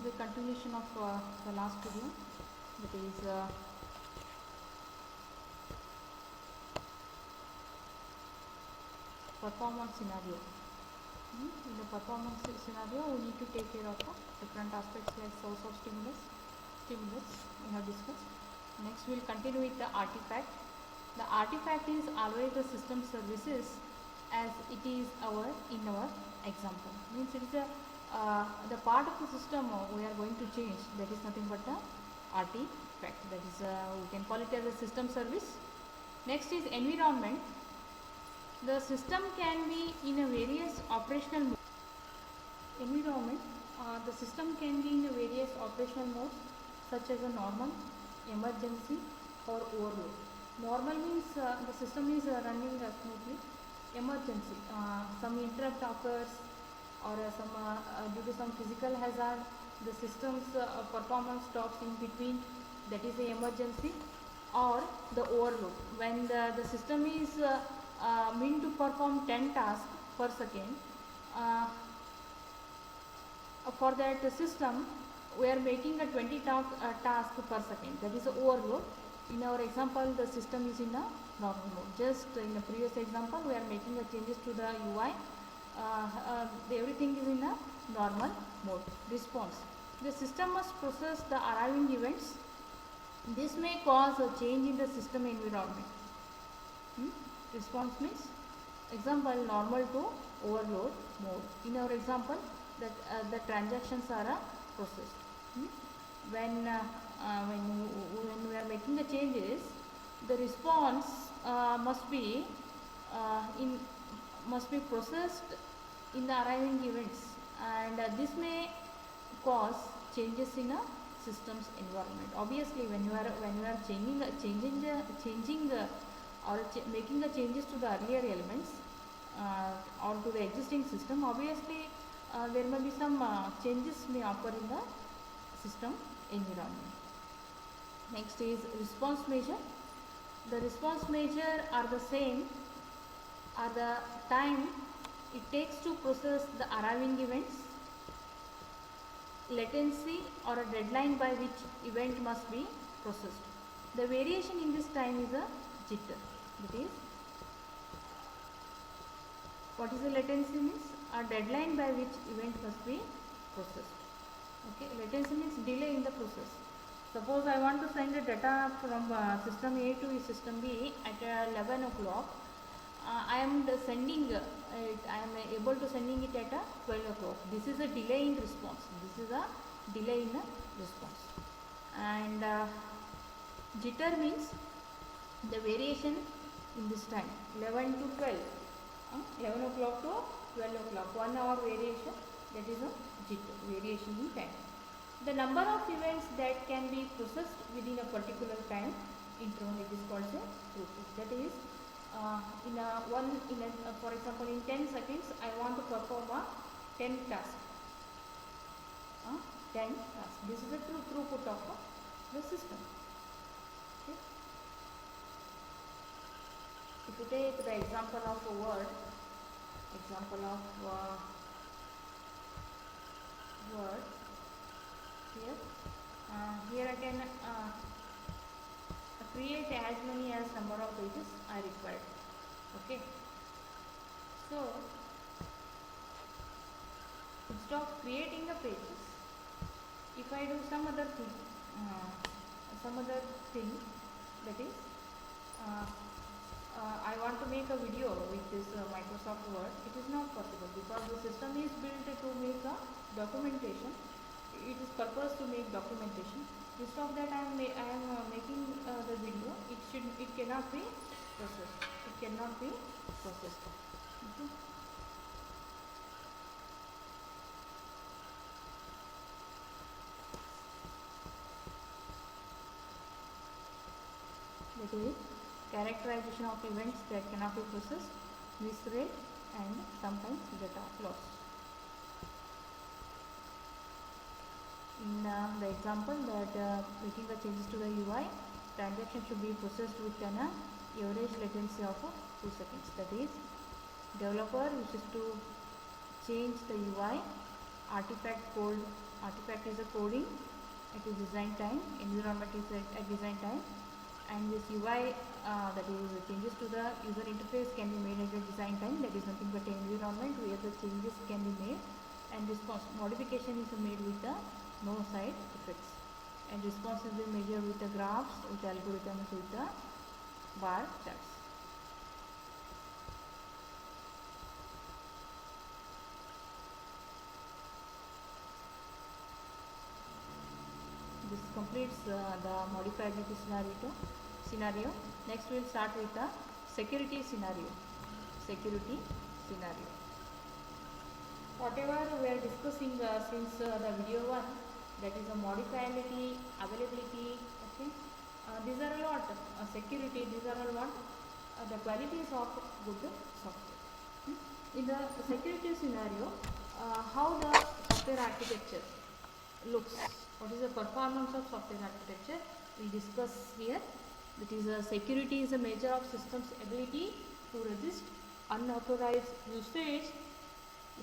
the continuation of the last video, that is performance scenario. In the performance scenario, we need to take care of different aspects like source of stimulus we have discussed. Next, we will continue with the artifact. The artifact is always the system services as it is in our example. Means it is the part of the system we are going to change, that is nothing but the artifact. That is we can call it as a system service. Next is environment. The system can be in a various operational modes. Environment, the system can be in a various operational modes such as a normal, emergency or overload. Normal means the system is running smoothly. Emergency, some interrupt occurs or due to some physical hazard, the system's performance stops in between, that is the emergency. Or the overload, when the system is meant to perform 10 tasks per second. For that system, we are making a 20 task per second, that is the overload. In our example, the system is in a normal mode. Just in the previous example, we are making a changes to the UI. Everything is in a normal mode. Response, the system must process the arriving events. This may cause a change in the system environment. Response means, example, normal to overload mode. In our example, that the transactions are processed. When we are making the changes, the response must be processed in the arriving events, and this may cause changes in a system's environment. Obviously, when you are making the changes to the earlier elements or to the existing system, obviously there may be some changes may occur in the system environment. Next is response measure. The response measure are the same, are the time it takes to process the arriving events, latency or a deadline by which event must be processed. The variation in this time is a jitter. That is, what is the latency means? A deadline by which event must be processed. Okay, latency means delay in the process. Suppose I want to send the data from system A to system B at 11 o'clock. I am sending it, I am able to sending it at 12 o'clock. This is a delay in response. This is a delay in a response. And jitter means the variation in this time, 11 to 12. 11 o'clock to 12 o'clock, 1 hour variation, that is a jitter, variation in time. The number of events that can be processed within a particular time interval, it is called a throughput. That is, for example, in 10 seconds, I want to perform a 10 tasks. 10 tasks. This is a throughput of the system. Okay. If you take the example of a word, here I can create as many as number of pages I required. Okay. So instead of creating the pages, if I do some other thing, that is, I want to make a video with this Microsoft Word. It is not possible because the system is built to make a documentation. It is purpose to make documentation. Instead of that, I am making the video. It cannot be processed. Okay. That is characterization of events that cannot be processed, misread, and sometimes data loss. In the example that making the changes to the UI, transaction should be processed with an average latency of 2 seconds. That is, developer wishes to change the UI artifact code. Artifact is a coding at a design time, environment is at design time, and this UI that is changes to the user interface can be made at a design time, that is nothing but an environment where the changes can be made, and response modification is made with the no side effects, and response is measured with the graphs, with algorithms, with the bar charts. This completes the modifiability scenario. Next we will start with the security scenario. Security scenario. Whatever we are discussing since the video 1, that is a modifiability, availability, okay. These are a lot. Security, these are a lot. The qualities of good software. In the security scenario, how the software architecture looks, what is the performance of software architecture, we discuss here. That is security is a measure of system's ability to resist unauthorized usage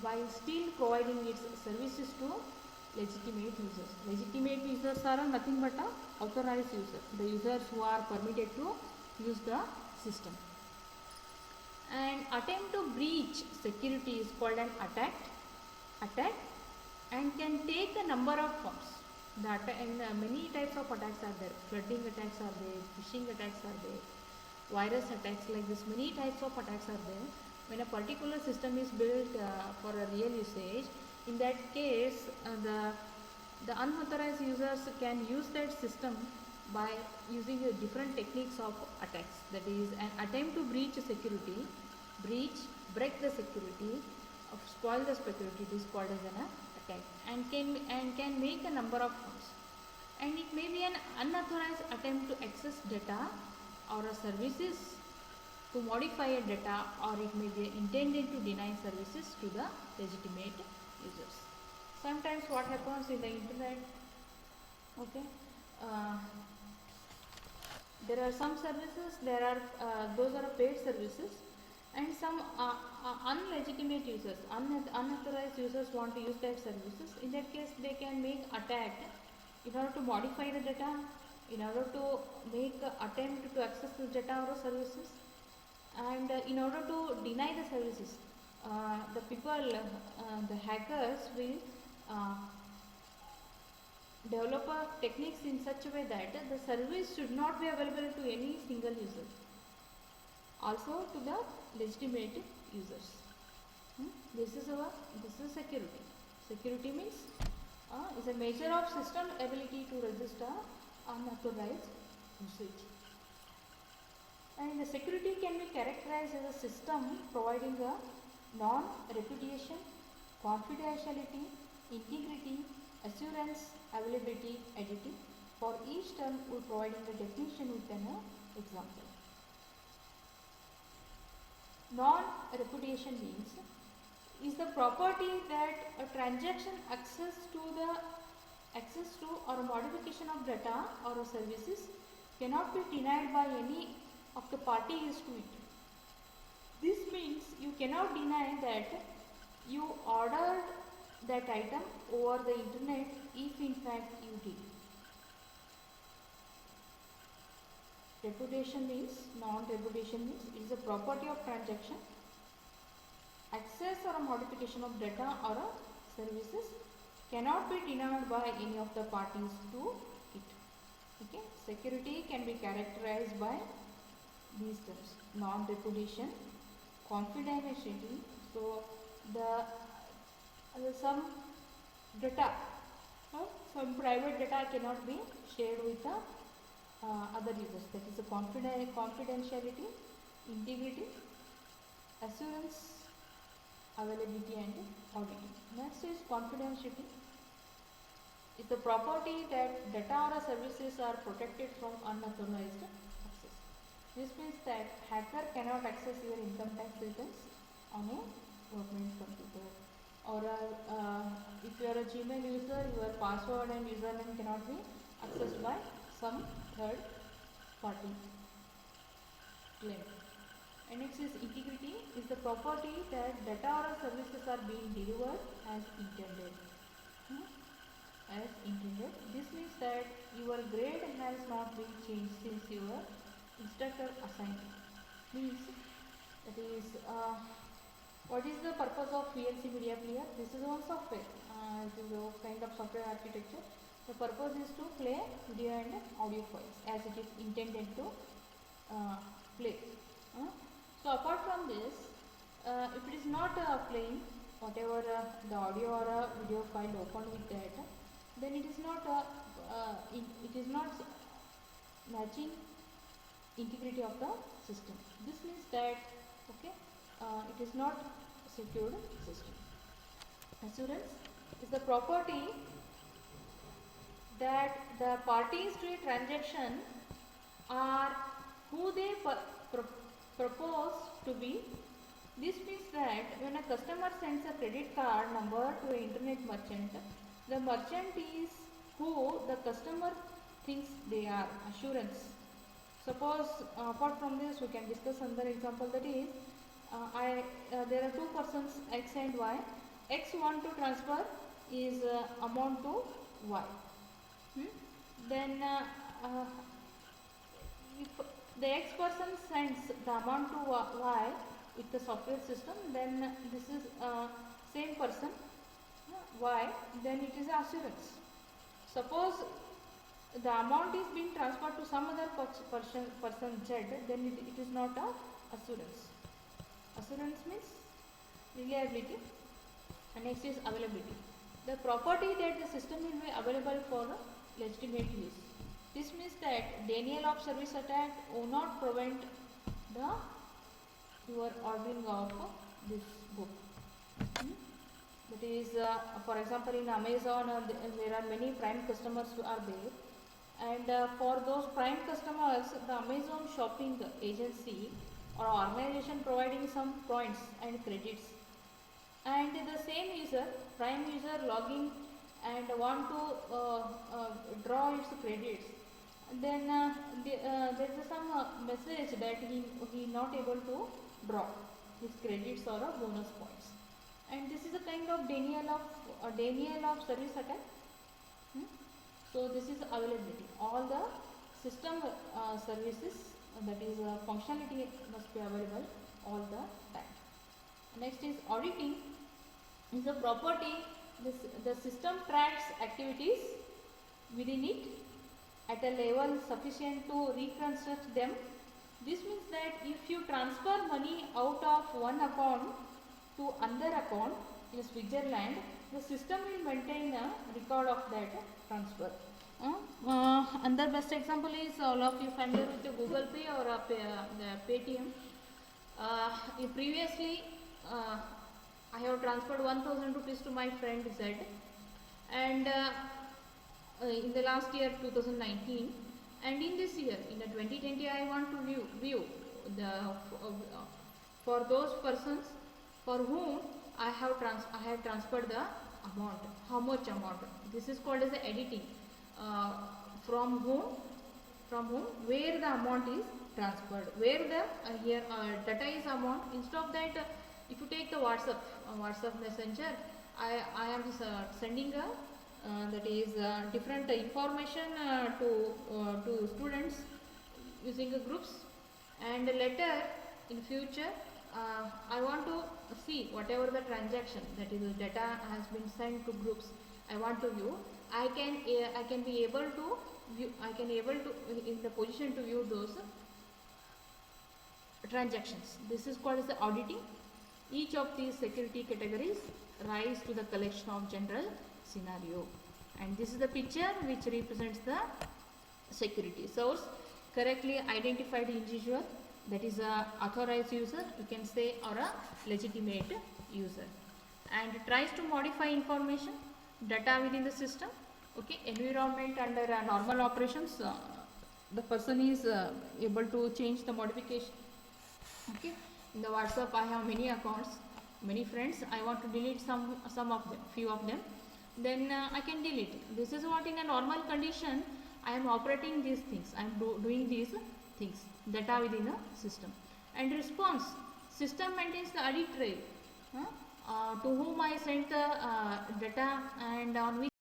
while still providing its services to legitimate users. Legitimate users are nothing but authorized users, the users who are permitted to use the system. And attempt to breach security is called an attack, and can take a number of forms. Many types of attacks are there. Flooding attacks are there, phishing attacks are there, virus attacks, like this. Many types of attacks are there. When a particular system is built for a real usage, in that case, the unauthorized users can use that system by using different techniques of attacks. That is, an attempt to breach security, break the security, spoil the security, it is called as an attack, and can make a number of forms. And it may be an unauthorized attempt to access data or services, to modify a data, or it may be intended to deny services to the legitimate users. Sometimes what happens in the internet, okay, there are some services, those are paid services, and some unlegitimate users, unauthorized users want to use that services. In that case, they can make attack in order to modify the data, in order to make attempt to access the data or services, and in order to deny the services. The people, the hackers will develop techniques in such a way that the service should not be available to any single user, also to the legitimate users. This is security. Security means is a measure of system ability to resist unauthorized usage. And the security can be characterized as a system providing a non-repudiation, confidentiality, integrity, assurance, availability, editing. For each term, we are providing the definition with an example. Non-repudiation means is the property that a transaction access to or a modification of data or services cannot be denied by any of the parties to it. This means you cannot deny that you ordered that item over the internet if in fact you did. Repudiation means, non-repudiation means it is a property of transaction, access or a modification of data or services cannot be denied by any of the parties to it. Okay, security can be characterized by these terms: non-repudiation, confidentiality. So some data, some private data cannot be shared with the other users. That is a confidentiality, integrity, assurance, availability, and auditing. Next is confidentiality. It's a property that data or services are protected from unauthorized access. This means that hacker cannot access your income tax returns on a government computer, or if you are a Gmail user, your password and username cannot be accessed by some third party claim. And next is integrity, is the property that data or services are being delivered as intended. has not been changed since your instructor assigned. Means that is what is the purpose of VLC media player? This is one software. It is a kind of software architecture. The purpose is to play video and audio files as it is intended to play. So apart from this, if it is not playing whatever the audio or video file opened with that, then it is not matching integrity of the system. This means that it is not secured system. Assurance is the property that the parties to a transaction are who they propose to be. This means that when a customer sends a credit card number to an internet merchant, the merchant is who the customer thinks they are. Assurance. Suppose apart from this we can discuss another example, that is there are two persons X and Y. X want to transfer is amount to Y. Then if the X person sends the amount to Y with the software system, then this is same person Y, then it is assurance. Suppose the amount is being transferred to some other person Z, then it is not a assurance. Assurance means reliability, and next is availability. The property that the system will be available for legitimate use. This means that denial of service attack will not prevent your ordering of this book. That is, for example, in Amazon, there are many Prime customers who are there, and for those Prime customers, the Amazon shopping agency or organization providing some points and credits, and the same user, Prime user, logging and want to draw its credits, then there is some message that he not able to draw his credits or bonus points, and this is a kind of denial of service attack. So this is availability. All the system services, that is functionality, must be available all the time. Next is auditing. Is a property the system tracks activities within it at a level sufficient to reconstruct them. This means that if you transfer money out of one account to another account in Switzerland, the system will maintain a record of that transfer. Another best example is, all of you familiar with the Google Pay or Paytm. Previously, I have transferred 1000 rupees to my friend Z, and in the last year 2019, and in this year, in the 2020, I want to view the for those persons for whom I have transferred the amount, how much amount. This is called as the editing. From whom, where the amount is transferred, where the data is amount. Instead of that, if you take the WhatsApp Messenger, I am sending a that is different information to students using groups, and later in future I want to see whatever the transaction, that is the data has been sent to groups, I want to view. I can be able to view, in the position to view those transactions. This is called as the auditing. Each of these security categories rise to the collection of general scenario, and this is the picture which represents the security source. Correctly identified individual, that is a authorized user, you can say, or a legitimate user, and tries to modify information, data within the system. Environment under normal operations, the person is able to change the modification. In the WhatsApp, I have many accounts, many friends. I want to delete some of them, few of them. Then I can delete. This is what in a normal condition I am operating these things. I am doing these things that are within a system. And response, system maintains the audit trail to whom I sent the data and on which